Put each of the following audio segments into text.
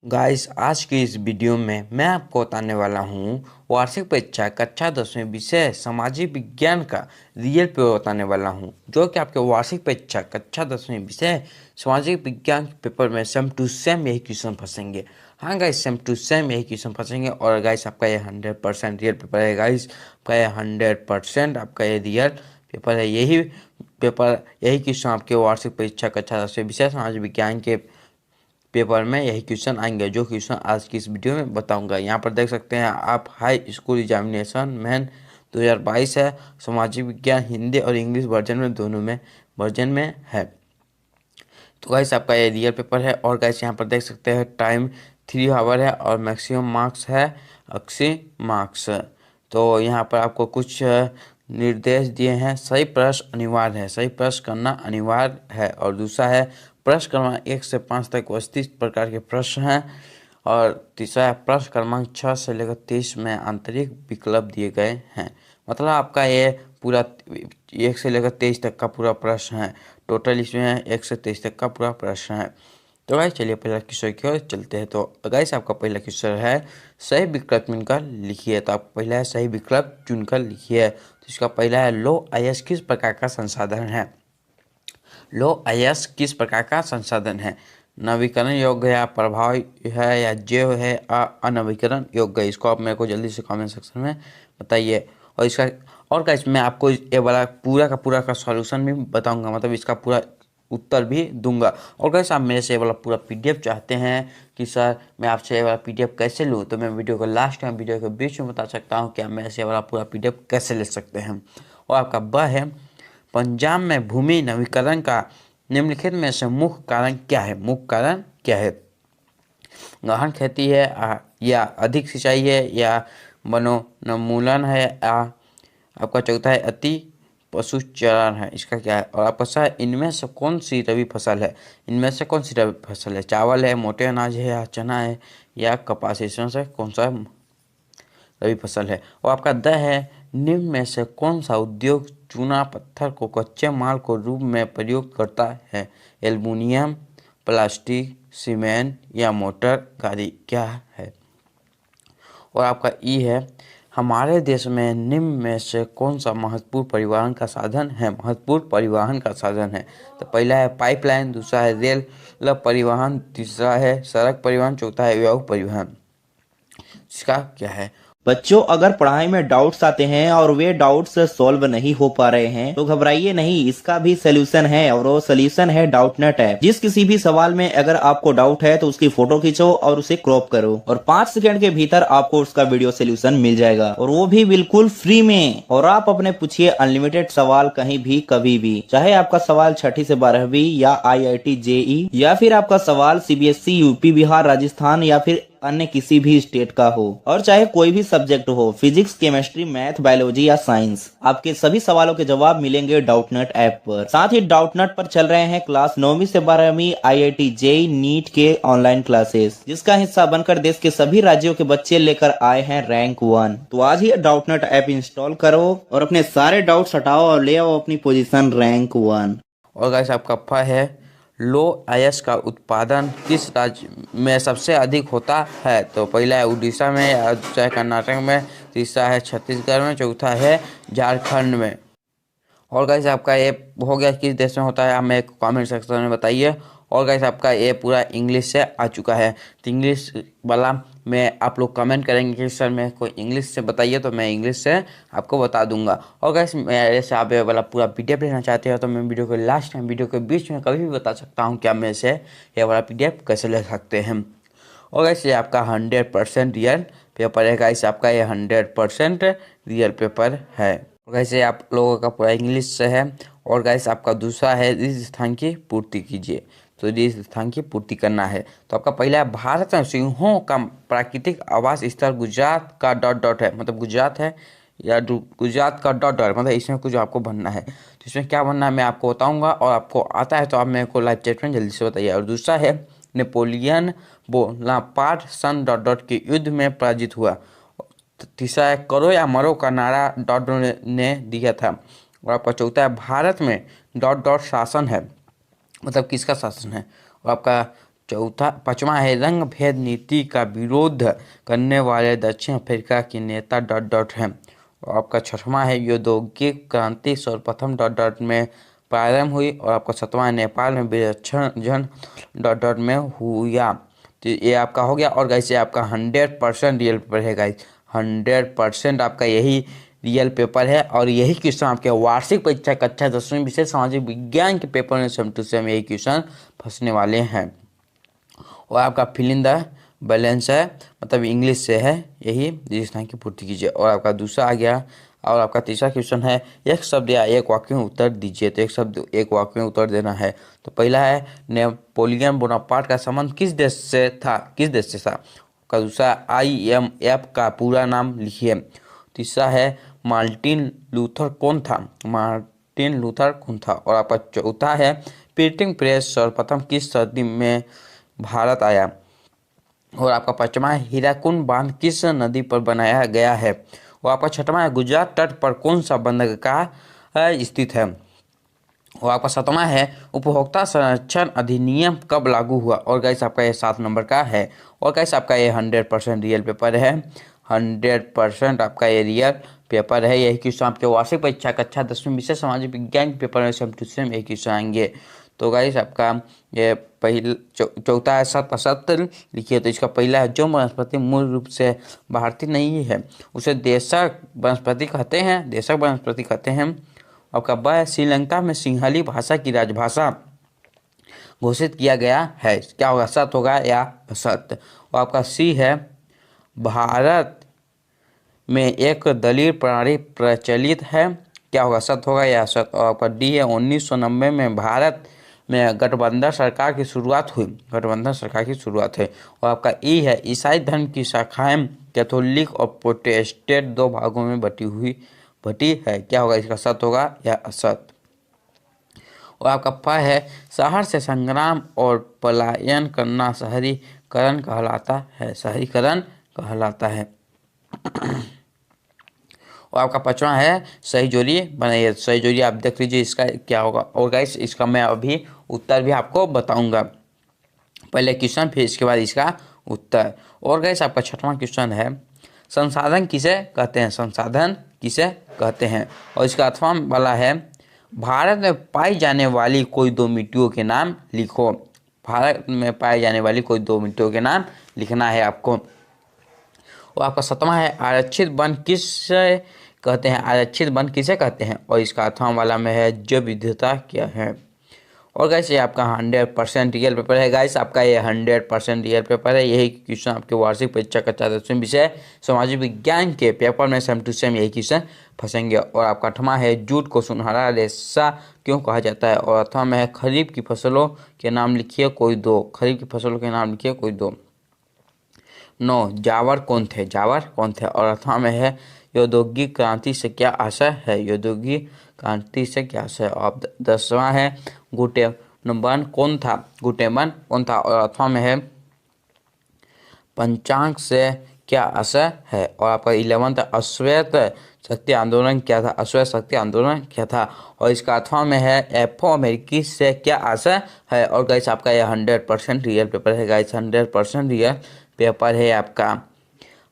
Guys, आज की इस वीडियो में मैं आपको बताने वाला हूँ वार्षिक परीक्षा कक्षा 10वीं विषय सामाजिक विज्ञान का रियल पेपर बताने वाला हूँ, जो कि आपके वार्षिक परीक्षा कक्षा 10वीं विषय सामाजिक विज्ञान के पेपर में सेम टू सेम यही क्वेश्चन फंसेंगे। हाँ गाइस, सेम टू सेम यही क्वेश्चन फंसेंगे। और गाइस, आपका ये 100% रियल पेपर है। गाइस, आपका ये 100% आपका ये रियल पेपर है। यही पेपर, यही क्वेश्चन आपके वार्षिक परीक्षा कक्षा 10वीं विषय सामाजिक विज्ञान के पेपर में यही क्वेश्चन आएंगे, जो क्वेश्चन आज की इस वीडियो में बताऊंगा। यहाँ पर देख सकते हैं आप, हाई स्कूल एग्जामिनेशन मैन 2022 है। सामाजिक विज्ञान हिंदी और इंग्लिश वर्जन में, दोनों में वर्जन में है। तो गाइस, आपका ये रियल पेपर है। और गाइस, यहाँ पर देख सकते हैं टाइम 3 आवर है और मैक्सिमम मार्क्स है 80 मार्क्स। तो यहाँ पर आपको कुछ निर्देश दिए हैं। सही प्रश्न अनिवार्य है, सही प्रश्न करना अनिवार्य है। और दूसरा है प्रश्न क्रमांक 1 से 5 तक 32 प्रकार के प्रश्न हैं। और तीसरा है प्रश्न क्रमांक 6 से लेकर 30 में आंतरिक विकल्प दिए गए हैं। मतलब आपका ये पूरा 1 से लेकर 23 तक का पूरा प्रश्न है। टोटल इसमें 1 से 23 तक का पूरा प्रश्न है। तो गाइस, चलिए पहला क्वेश्चन की ओर चलते हैं। तो गाइस, आपका पहला क्वेश्चन है सही विकल्प चुनकर लिखिए। तो आपका पहला है सही विकल्प चुनकर लिखिए। तो इसका पहला है लो आईएएस किस प्रकार का संसाधन है। लो आईएएस किस प्रकार का संसाधन है। नवीकरण योग्य है, प्रभाव है, या जैव है, अनवीकरण योग्य है। इसको आप मेरे को जल्दी से कमेंट सेक्शन में बताइए। और इसका, और गाइस, मैं आपको ये वाला पूरा का सॉल्यूशन भी बताऊंगा, मतलब इसका पूरा उत्तर भी दूंगा। और गाइस, आप मेरे से ये वाला पूरा पीडीएफ चाहते हैं कि सर मैं आपसे ये वाला पीडीएफ कैसे लूँ, तो मैं वीडियो को लास्ट में, वीडियो के बीच में बता सकता हूँ कि आप मेरे से ये वाला पूरा पीडीएफ कैसे ले सकते हैं। और आपका ब है पंजाब में भूमि नवीकरण का निम्नलिखित में से मुख्य कारण क्या है। मुख्य कारण क्या है। गहन खेती है, या अधिक सिंचाई है, या वनोन्मूलन है, या आपका चौथा है अति पशुचारण है। इसका क्या है। और आपका सा इनमें से कौन सी रबी फसल है। इनमें से कौन सी रबी फसल है। चावल है, मोटे अनाज है, या चना है, या कपास। इसमें से कौन सा रबी फसल है। और आपका द है निम्न में से कौन सा उद्योग चूना पत्थर को कच्चे माल को रूप में प्रयोग करता है। एल्युमिनियम, प्लास्टिक, सीमेंट, या मोटर गाड़ी क्या है। और आपका ई है हमारे देश में निम्न में से कौन सा महत्वपूर्ण परिवहन का साधन है। महत्वपूर्ण परिवहन का साधन है। तो पहला है पाइपलाइन, दूसरा है रेल परिवहन, तीसरा है सड़क परिवहन, चौथा है वायु परिवहन। इसका क्या है। बच्चों, अगर पढ़ाई में डाउट्स आते हैं और वे डाउट्स सॉल्व नहीं हो पा रहे हैं तो घबराइए नहीं, इसका भी सोल्यूशन है। और वो सोल्यूशन है डाउटनेट ऐप। जिस किसी भी सवाल में अगर आपको डाउट है तो उसकी फोटो खींचो और उसे क्रॉप करो, और 5 सेकंड के भीतर आपको उसका वीडियो सोल्यूशन मिल जाएगा, और वो भी बिल्कुल फ्री में। और आप अपने पूछिए अनलिमिटेड सवाल, कहीं भी कभी भी। चाहे आपका सवाल 6ठी से 12वीं या IIT JEE, या फिर आपका सवाल CBSE, यूपी, बिहार, राजस्थान, या फिर अन्य किसी भी स्टेट का हो, और चाहे कोई भी सब्जेक्ट हो, फिजिक्स, केमिस्ट्री, मैथ, बायोलॉजी या साइंस, आपके सभी सवालों के जवाब मिलेंगे डाउटनेट ऐप पर। साथ ही डाउटनेट पर चल रहे हैं क्लास 9वीं से 12वीं IIT JEE नीट के ऑनलाइन क्लासेस, जिसका हिस्सा बनकर देश के सभी राज्यों के बच्चे लेकर आए हैं रैंक 1। तो आज ही डाउटनेट ऐप इंस्टॉल करो और अपने सारे डाउट्स हटाओ और ले आओ अपनी पोजीशन रैंक 1। और गाइस, आपका फ है लो आईएएस का उत्पादन किस राज्य में सबसे अधिक होता है। तो पहला है उड़ीसा में, या दूसरा है कर्नाटक में, तीसरा है छत्तीसगढ़ में, चौथा है झारखंड में। और गाइस, आपका ये हो गया किस देश में होता है, आप मेरे को कमेंट सेक्शन में बताइए। और गाइस, आपका ये पूरा इंग्लिश से आ चुका है। तो इंग्लिश वाला में आप लोग कमेंट करेंगे कि सर मेरे को इंग्लिश से बताइए, तो मैं इंग्लिश से आपको बता दूंगा। और गाइस, मेरे से आप ये वाला पूरा पीडीएफ लेना चाहते हो तो मैं वीडियो के लास्ट में, वीडियो के बीच में कभी भी बता सकता हूँ कि आप मेरे से ये वाला पीडीएफ कैसे ले सकते हैं। और गाइस, ये आपका 100% रियल पेपर है। गाइस, आपका ये 100% रियल पेपर है। वैसे आप लोगों का पूरा इंग्लिश से है। और गाइस, आपका दूसरा है रिक्त स्थान की पूर्ति कीजिए। तो रिक्त स्थान की पूर्ति करना है। तो आपका पहला है भारत में सिंहों का प्राकृतिक आवास स्थल गुजरात का डॉट डॉट है। मतलब गुजरात है, या गुजरात का डॉट डॉट, मतलब इसमें कुछ आपको बनना है। तो इसमें क्या बनना है मैं आपको बताऊंगा, और आपको आता है तो आप मेरे को लाइव चैट में जल्दी से बताइए। और दूसरा है नेपोलियन बोनापार्ट सन डॉट डॉट के युद्ध में पराजित हुआ। तीसरा है करो या मरो का नारा डॉट डॉट ने दिया था। और आपका चौथा है भारत में डॉट डॉट शासन है। मतलब किसका शासन है। और आपका पांचवा है रंग भेद नीति का विरोध करने वाले दक्षिण अफ्रीका के नेता डॉट डॉट है। और आपका छठवां है औद्योगिक क्रांति सर्वप्रथम डॉट डॉट में प्रारंभ हुई। और आपका सातवां है नेपाल में विलक्षण डॉट डॉट में हुआ। तो ये आपका हो गया। और गाइस ये आपका 100% रियल पेपर है गाइस, 100% आपका यही रियल पेपर है। और यही क्वेश्चन आपके वार्षिक परीक्षा कक्षा 10वीं विषय सामाजिक विज्ञान के पेपर में सेम टू सेम यही क्वेश्चन फंसने वाले हैं। और आपका फिल इन द बैलेंस है, मतलब इंग्लिश से है, यही स्थान की पूर्ति कीजिए। और आपका दूसरा आ गया। और आपका तीसरा क्वेश्चन है एक शब्द या एक वाक्य में उत्तर दीजिए। तो एक शब्द एक वाक्य में उत्तर देना है। तो पहला है नेपोलियन बोनापार्ट का संबंध किस देश से था, किस देश से था। का दूसरा IMF का पूरा नाम लिखिए। तीसरा है मार्टिन लूथर कौन था, मार्टिन लूथर कौन था। और आपका चौथा है प्रिंटिंग प्रेस सर्वप्रथम किस सदी में भारत आया। और आपका पांचवा है हीराकुंड बांध किस नदी पर बनाया गया है। और आपका छठवां है गुजरात तट पर कौन सा बंदरगाह स्थित है। और आपका सातवां है उपभोक्ता संरक्षण अधिनियम कब लागू हुआ। और गाइस आपका ये 7 नंबर का है। और गाइस आपका ये 100% रियल पेपर है, 100% आपका ये रियल पेपर है। यही क्वेश्चन आपके वार्षिक परीक्षा कक्षा 10वीं विषय सामाजिक विज्ञान के पेपर में सेम टू सेम यही क्वेश्चन आएंगे। तो गाइस आपका ये चौथा है सत असत लिखिए। तो इसका पहला है जो वनस्पति मूल रूप से भारतीय नहीं है उसे देशक वनस्पति कहते हैं, देशक वनस्पति कहते हैं। आपका ब है श्रीलंका में सिंहली भाषा की राजभाषा घोषित किया गया है। क्या होगा, सत होगा या असत। और आपका सी है भारत में एक दलील प्रणाली प्रचलित है। क्या होगा, सत होगा या असत। और आपका डी है 1990 में भारत में गठबंधन सरकार की शुरुआत हुई, गठबंधन सरकार की शुरुआत है। और आपका ई है ईसाई धर्म की शाखाएं कैथोलिक और प्रोटेस्टेंट 2 भागों में बटी है। क्या होगा, इसका सत होगा या असत। और आपका प है शहर से संग्राम और पलायन करना शहरीकरण कहलाता है, शहरीकरण कहलाता है। और आपका पांचवा है सही जोड़ी बनाइए। सही जोड़ी आप देख लीजिए इसका क्या होगा। और गाइस इसका मैं अभी उत्तर भी आपको बताऊंगा, पहले क्वेश्चन फिर इसके बाद इसका उत्तर। और गाइस आपका छठवां क्वेश्चन है संसाधन किसे कहते हैं, संसाधन किसे कहते हैं। और इसका अठवां वाला है भारत में पाई जाने वाली कोई 2 मिट्टियों के नाम लिखो। भारत में पाई जाने वाली कोई 2 मिट्टियों के नाम लिखना है आपको। और आपका 7वां है आरक्षित वन किसे कहते हैं, आरक्षित वन किसे कहते हैं। और इसका 8वां वाला में है जैव विविधता क्या है। और गाइस ये आपका 100% रियल पेपर है। गाइस आपका ये 100% रियल पेपर है। यही क्वेश्चन आपके वार्षिक परीक्षा कक्षा 10वीं विषय सामाजिक विज्ञान के पेपर में सेम टू सेम यही क्वेश्चन फंसेंगे। और आपका 8वां है जूट को सुनहरा रेशा क्यों कहा जाता है। और 8वां में है खरीफ की फसलों के नाम लिखिए कोई 2, खरीफ की फसलों के नाम लिखिए कोई 2। 9 जावर कौन थे, जावर कौन थे। और 8वां में है औद्योगिक क्रांति से क्या आशय है, औद्योगिक क्रांति से क्या आशय। और 10वां है गुटेनबर्न कौन था, गुटेनबर्न कौन था। और 8वां में है पंचांग से क्या आशय है। और आपका 11वां अश्वेत शक्ति आंदोलन क्या था, अश्वेत शक्ति आंदोलन क्या था। और इसका 8वां में है एफो अमेरिकी से क्या आशय है। और गाइस आपका यह 100% रियल पेपर है। गाइस 100% रियल पेपर है आपका,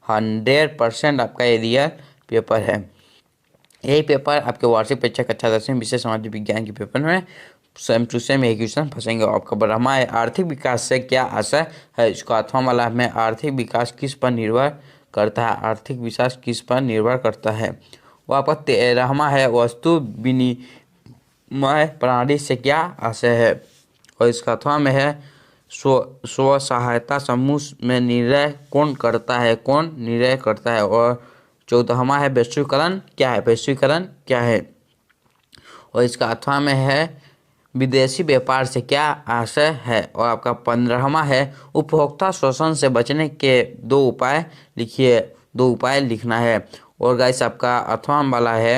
100% आपका ये रियल पेपर है। यही पेपर आपके वार्षिक परीक्षा कक्षा 10वीं विषय सामाजिक विज्ञान के पेपर में सेम टू सेम यही क्वेश्चन फंसेंगे। आपका 12वां है आर्थिक विकास से क्या आशय है। इसका 8वां वाला में आर्थिक विकास किस पर निर्भर करता है, आर्थिक विकास किस पर निर्भर करता है। वो आपका 13वां है वस्तु विनिमय प्रणाली से क्या आशय है। और इसका 8वां में है स्व सहायता समूह में निर्णय कौन करता है, कौन निर्णय करता है। और 14वां है वैश्वीकरण क्या है, वैश्वीकरण क्या है। और इसका 8वां में है विदेशी व्यापार से क्या आशय है। और आपका 15वां है उपभोक्ता शोषण से बचने के 2 उपाय लिखिए, 2 उपाय लिखना है। और गाइस आपका 8वां वाला है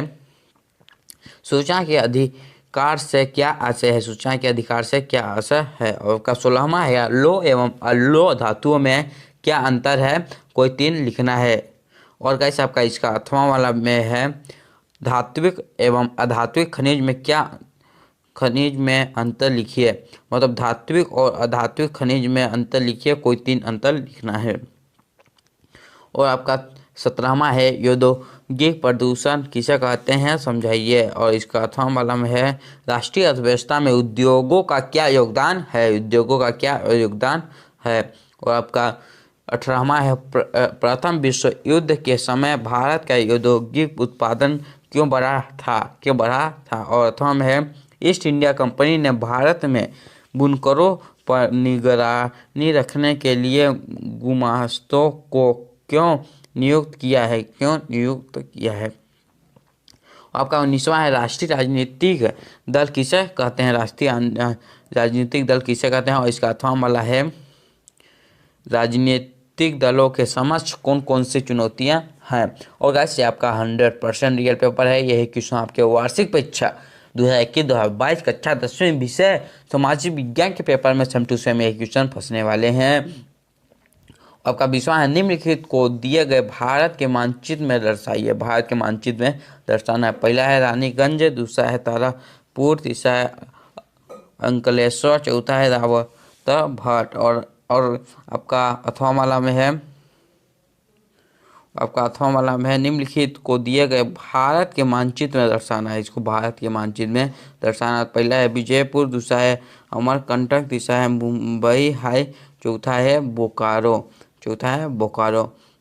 सूचना के अधिकार से क्या आशय है, सूचना के अधिकार से क्या आशय है। और आपका 16वां है लौह एवं अलोह धातुओं में क्या अंतर है, कोई 3 लिखना है। और गाइस आपका इसका 8वां वाला में है धात्विक एवं अधात्विक खनिज में क्या खनिज में अंतर लिखिए। मतलब धात्विक और अधात्विक खनिज में अंतर लिखिए, कोई 3 अंतर लिखना है। और आपका 17वां है औद्योगिक प्रदूषण किसे कहते हैं समझाइए। और इसका 8वां वाला में है राष्ट्रीय अर्थव्यवस्था में उद्योगों का क्या योगदान है, उद्योगों का क्या योगदान है। और आपका 18वां है प्रथम विश्व युद्ध के समय भारत का औद्योगिक उत्पादन क्यों बढ़ा था। और 8वां में है ईस्ट इंडिया कंपनी ने भारत में बुनकरों पर निगरानी रखने के लिए गुमास्तों को क्यों नियुक्त किया है। आपका 19वां है राष्ट्रीय राजनीतिक दल किसे कहते हैं, राष्ट्रीय राजनीतिक दल किसे कहते हैं। और इसका 8वां वाला है राजनीतिक दलों के समक्ष कौन कौन सी चुनौतियां हैं। और गाइस ये आपका 100% रियल पेपर है। यही क्वेश्चन आपके वार्षिक परीक्षा 2021-2022 कक्षा 10वीं विषय सामाजिक विज्ञान के पेपर में सेम टू सेम यही क्वेश्चन फंसने वाले हैं। आपका 20वां है निम्नलिखित को दिए गए भारत के मानचित्र में दर्शाइए। भारत के मानचित्र में दर्शाना है। पहला है रानीगंज, दूसरा है तारापुर, तीसरा है अंकलेश्वर, चौथा है रावतभट्ट। और आपका 8वां वाला में है निम्नलिखित को दिए गए भारत के मानचित्र में दर्शाना है। इसको भारत के मानचित्र में दर्शाना। पहला है विजयपुर, दूसरा है अमरकंटक, तीसरा है मुंबई हाई, चौथा है बोकारो।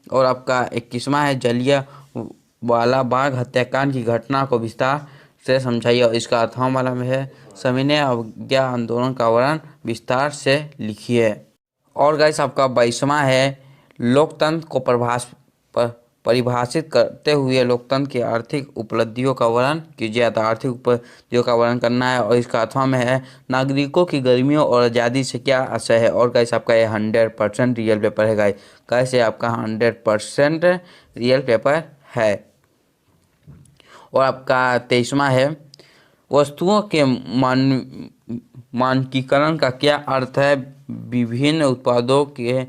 और आपका 21वां है जलियांवाला बाग हत्याकांड की घटना को विस्तार से समझाइए। और इसका 8वां वाला में है सविनय अवज्ञा आंदोलन का वर्णन विस्तार से लिखिए। और गाइस आपका 22वां है लोकतंत्र को परिभाषित करते हुए लोकतंत्र की आर्थिक उपलब्धियों का वर्णन कीजिए। तो आर्थिक उपलब्धियों का वर्णन करना है। और इसका 8वां में है नागरिकों की गर्मियों और आज़ादी से क्या आशय है। और गाइस आपका ये 100% रियल पेपर है। गाइस ये आपका 100% रियल पेपर है। और आपका 23वां है वस्तुओं के मानकीकरण का क्या अर्थ है। विभिन्न उत्पादों के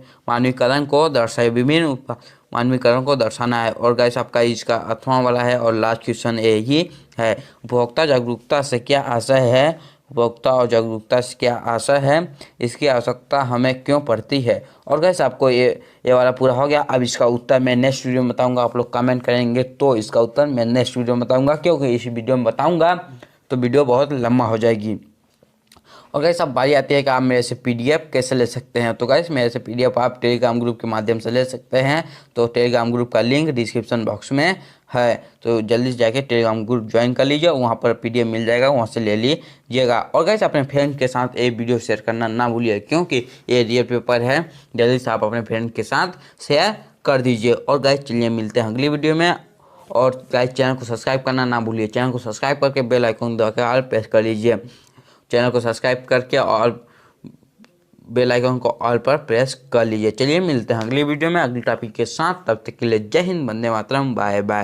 मानकीकरण को दर्शाना है। और गाइस आपका इसका 8वां वाला है और लास्ट क्वेश्चन यही है उपभोक्ता जागरूकता से क्या आशय है। उपभोक्ता और जागरूकता से क्या आशय है, इसकी आवश्यकता हमें क्यों पड़ती है। और गाइस आपको ये वाला पूरा हो गया। अब इसका उत्तर मैं नेक्स्ट वीडियो में बताऊंगा। आप लोग कमेंट करेंगे तो इसका उत्तर मैं नेक्स्ट वीडियो में बताऊंगा, क्योंकि इस वीडियो में बताऊंगा तो वीडियो बहुत लंबा हो जाएगी। और गाइस अब बारी आती है कि आप मेरे से पीडीएफ कैसे ले सकते हैं। तो गाइस मेरे से पीडीएफ आप टेलीग्राम ग्रुप के माध्यम से ले सकते हैं। तो टेलीग्राम ग्रुप का लिंक डिस्क्रिप्शन बॉक्स में है, तो जल्दी से जाके टेलीग्राम ग्रुप ज्वाइन कर लीजिए, वहाँ पर पीडीएफ मिल जाएगा, वहाँ से ले लीजिएगा। और गाइस अपने फ्रेंड के साथ ये वीडियो शेयर करना ना भूलिए, क्योंकि ये रियल पेपर है। जल्दी से आप अपने फ्रेंड के साथ शेयर कर दीजिए। और गाइस चलिए मिलते हैं अगली वीडियो में। और गाइस चैनल को सब्सक्राइब करना ना भूलिए। चैनल को सब्सक्राइब करके बेल आइकन दबाकर ऑल प्रेस कर लीजिए। चैनल को सब्सक्राइब करके और बेल आइकन को ऑल पर प्रेस कर लीजिए। चलिए मिलते हैं अगली वीडियो में अगले टॉपिक के साथ। तब तक के लिए जय हिंद, वंदे मातरम, बाय बाय।